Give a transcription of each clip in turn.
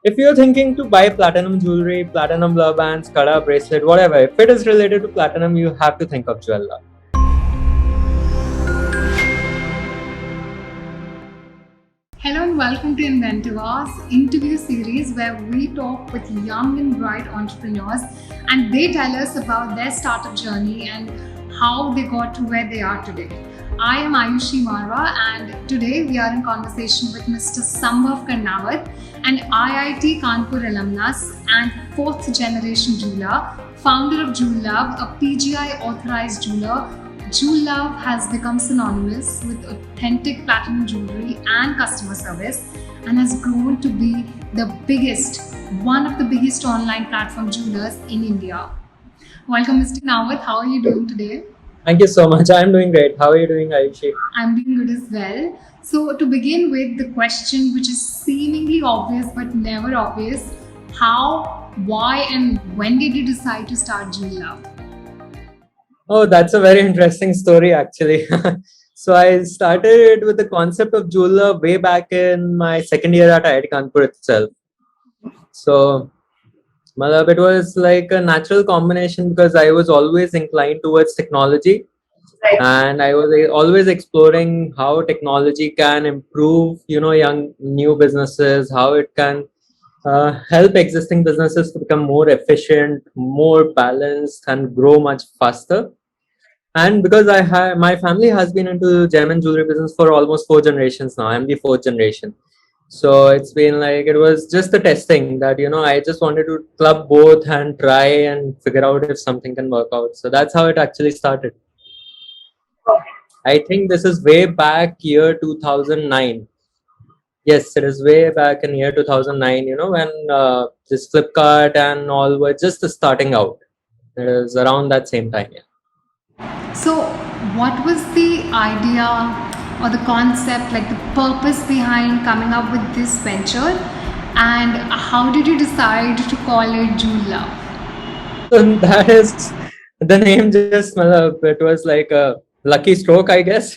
If you're thinking to buy platinum jewelry, platinum love bands, kada bracelet, whatever, if it is related to platinum, you have to think of Jewel. Hello and welcome to Inventivas interview series where we talk with young and bright entrepreneurs and they tell us about their startup journey and how they got to where they are today. I am Ayushi Marwa and today we are in conversation with Mr. Sambhav Karnawat, an IIT Kanpur alumnus and fourth generation jeweler, founder of Jewel Love, a PGI authorized jeweler. Jewel Love has become synonymous with authentic platinum jewelry and customer service and has grown to be one of the biggest online platform jewelers in India. Welcome, Mr. Nawat. How are you doing today? Thank you so much. I'm doing great. How are you doing, Ayushi? I'm doing good as well. So, to begin with, the question which is seemingly obvious but never obvious: how, why, and when did you decide to start Jewel Love? Oh, that's a very interesting story, actually. So I started with the concept of jeweler way back in my second year at IIT Kanpur itself. So, malab, it was like a natural combination because I was always inclined towards technology, and I was always exploring how technology can improve, young new businesses, how it can help existing businesses to become more efficient, more balanced, and grow much faster. And because my family has been into gem and jewelry business for almost 4 generations now. I'm the fourth generation. So it's been like, it was just a testing that, I just wanted to club both and try and figure out if something can work out. So that's how it actually started. I think this is way back year 2009. Yes, it is way back in year 2009, when this Flipkart and all were just starting out. It was around that same time, yeah. So, what was the idea or the concept, like the purpose behind coming up with this venture, and how did you decide to call it Jewel Love? So that is the name. Just it was like a lucky stroke, I guess.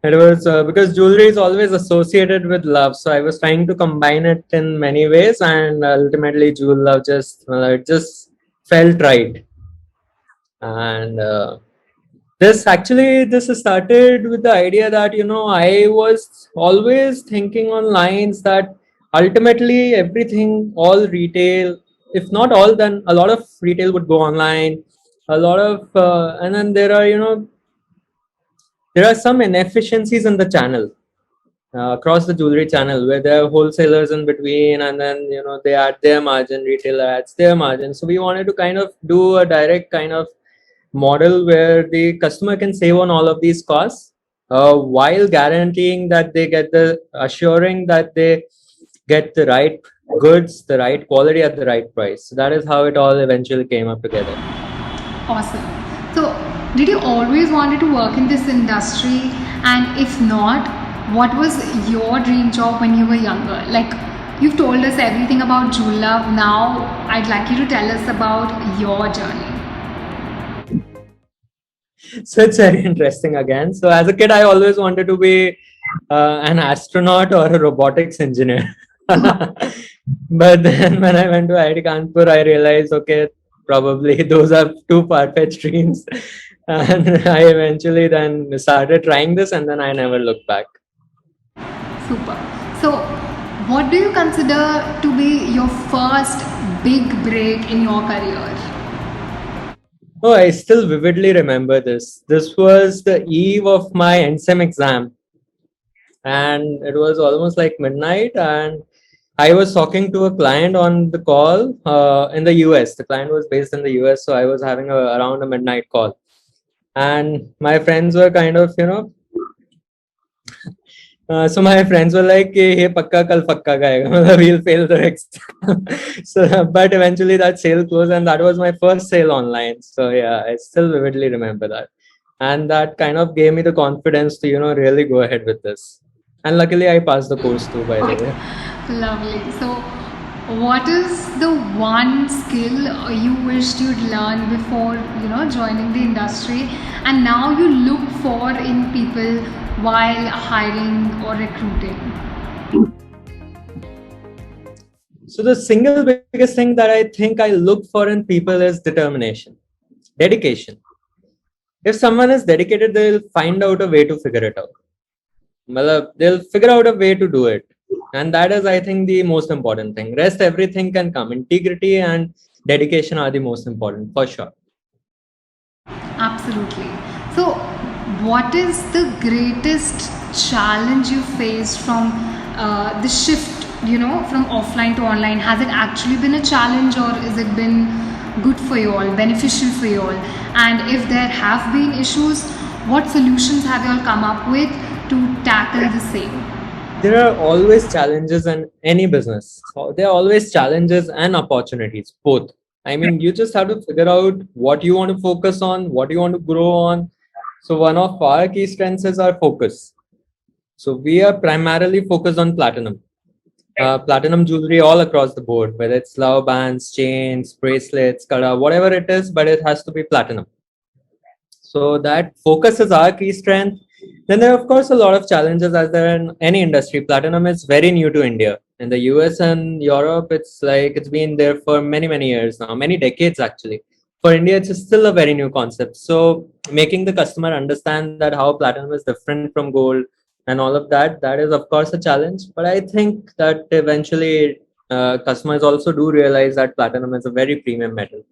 It was because jewelry is always associated with love, so I was trying to combine it in many ways, and ultimately, Jewel Love just it just felt right. And this started with the idea that I was always thinking on lines that ultimately everything, all retail, if not all, then a lot of retail would go online. A lot of and then there are some inefficiencies in the channel, across the jewelry channel, where there are wholesalers in between, and then they add their margin, retailer adds their margin. So we wanted to kind of do a direct kind of model where the customer can save on all of these costs, while guaranteeing that they get assuring that they get the right goods, the right quality at the right price. So that is how it all eventually came up together. Awesome. So, did you always wanted to work in this industry? And if not, what was your dream job when you were younger? Like, you've told us everything about Jewel Love. Now, I'd like you to tell us about your journey. So it's very interesting again. So as a kid, I always wanted to be an astronaut or a robotics engineer. But then when I went to IIT Kanpur, I realized, okay, probably those are two far-fetched dreams. And I eventually then started trying this, and then I never looked back. Super. So, what do you consider to be your first big break in your career? Oh, I still vividly remember this. This was the eve of my NSEM exam, and it was almost like midnight, and I was talking to a client on the call in the US. The client was based in the US, so I was having around a midnight call, and my friends were kind of, so my friends were like, "Hey, pakka kal pakka gayega." We'll fail the exam. So, but eventually that sale closed, and that was my first sale online. So yeah, I still vividly remember that, and that kind of gave me the confidence to really go ahead with this. And luckily, I passed the course too, by the way. Lovely. So, what is the one skill you wished you'd learn before joining the industry, and now you look for in people while hiring or recruiting? So the single biggest thing that I think I look for in people is determination, dedication. If someone is dedicated, they'll find out a way to figure it out. They'll figure out a way to do it. And that is, I think, the most important thing. Rest, everything can come. Integrity and dedication are the most important, for sure. Absolutely. So, what is the greatest challenge you faced from the shift, from offline to online? Has it actually been a challenge, or has it been good for you all, beneficial for you all? And if there have been issues, what solutions have you all come up with to tackle the same? There are always challenges in any business. So there are always challenges and opportunities, both. I mean, you just have to figure out what you want to focus on, what you want to grow on. So one of our key strengths is our focus. So we are primarily focused on platinum. Platinum jewelry all across the board, whether it's love bands, chains, bracelets, kada, whatever it is, but it has to be platinum. So that focus is our key strength. Then there are, of course, a lot of challenges as there in any industry. Platinum is very new to India. In the US and Europe, it's been there for many, many years now, many decades actually. For India, it's still a very new concept. So making the customer understand that how platinum is different from gold and all of that, that is of course a challenge. But I think that eventually customers also do realize that platinum is a very premium metal.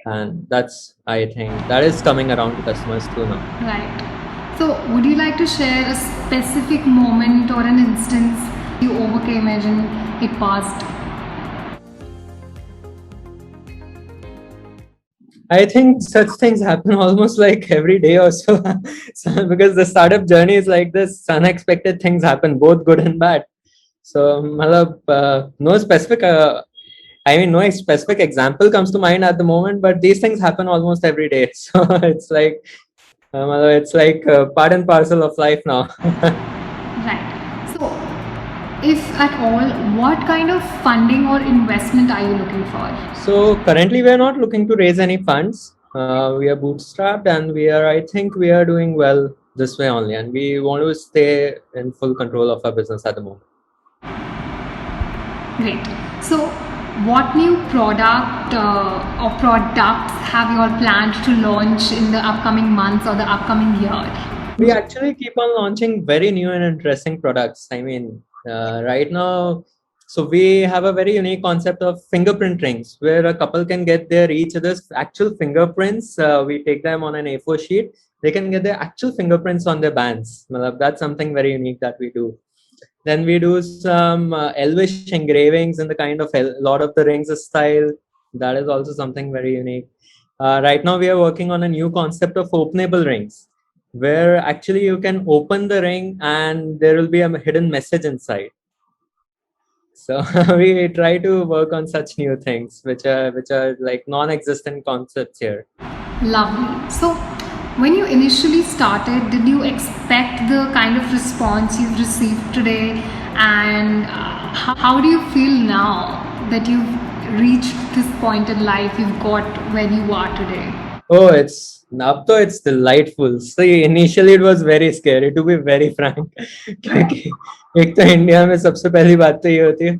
And that's, I think, that is coming around to customers too now. Right. So, would you like to share a specific moment or an instance you overcame it and it passed? I think such things happen almost like every day or so. So because the startup journey is like this, unexpected things happen, both good and bad. So, no specific, no specific example comes to mind at the moment, but these things happen almost every day. So it's like part and parcel of life now. Right. So, if at all, what kind of funding or investment are you looking for? So currently we are not looking to raise any funds. We are bootstrapped and I think we are doing well this way only. And we want to stay in full control of our business at the moment. Great. So, what new product or products have you all planned to launch in the upcoming months or the upcoming year? We actually keep on launching very new and interesting products. I mean, right now, so we have a very unique concept of fingerprint rings where a couple can get each other's actual fingerprints. We take them on an A4 sheet. They can get their actual fingerprints on their bands. That's something very unique that we do. Then we do some elvish engravings in the kind of Lord of the Rings style. That is also something very unique. Right now, we are working on a new concept of openable rings, where actually you can open the ring and there will be a hidden message inside. So we try to work on such new things, which are like non-existent concepts here. Lovely. So, when you initially started, did you expect the kind of response you've received today? And how do you feel now that you've reached this point in life, you've got where you are today? Oh, it's delightful. See, initially it was very scary, to be very frank. क्योंकि एक तो India में सबसे पहली बात तो ये होती है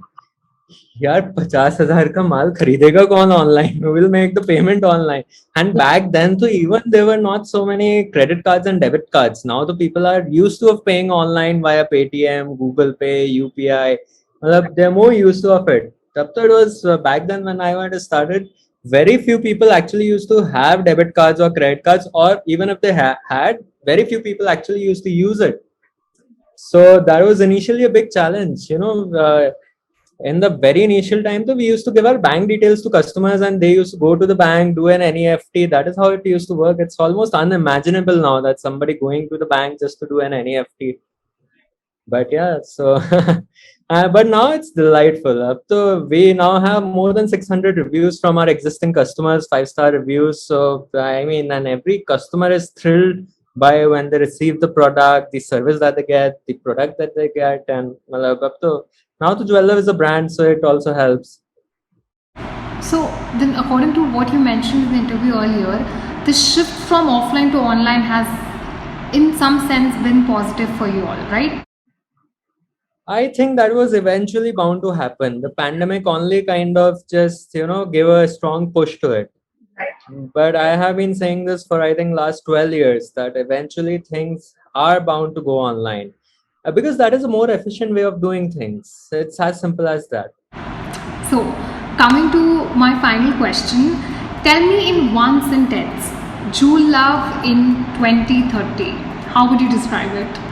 यार 50,000 का माल खरीदेगा कौन online will make the payment online and back then तो even there were not so many credit cards and debit cards now the people are used to of paying online via Paytm Google Pay UPI मतलब they are more used to of it तब तो it was back then when I was started very few people actually used to have debit cards or credit cards, or even if they had, very few people actually used to use it. So that was initially a big challenge, in the very initial time though, we used to give our bank details to customers and they used to go to the bank, do an NEFT. That is how it used to work. It's almost unimaginable now that somebody going to the bank just to do an NEFT. But yeah, so but now it's delightful. So we now have more than 600 reviews from our existing customers, 5-star reviews. So I mean, and every customer is thrilled by when they receive the product, the service that they get, the product that they get, and now the Jewelers is a brand, so it also helps. So then, according to what you mentioned in the interview earlier, the shift from offline to online has, in some sense, been positive for you all, right? I think that was eventually bound to happen. The pandemic only kind of just, gave a strong push to it. Right. But I have been saying this for I think last 12 years that eventually things are bound to go online. Because that is a more efficient way of doing things. It's as simple as that. So, coming to my final question, tell me in one sentence, Jewel Love in 2030. How would you describe it?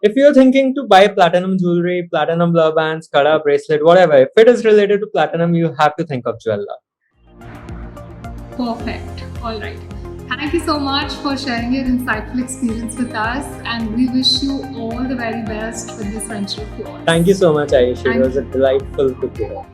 If you're thinking to buy platinum jewelry, platinum love bands, Kada bracelet, whatever, if it is related to platinum, you have to think of Jewel Love. Perfect. All right. Thank you so much for sharing your insightful experience with us, and we wish you all the very best with this venture of yours. Thank you so much, Ayush. It Thank was a delightful to hear.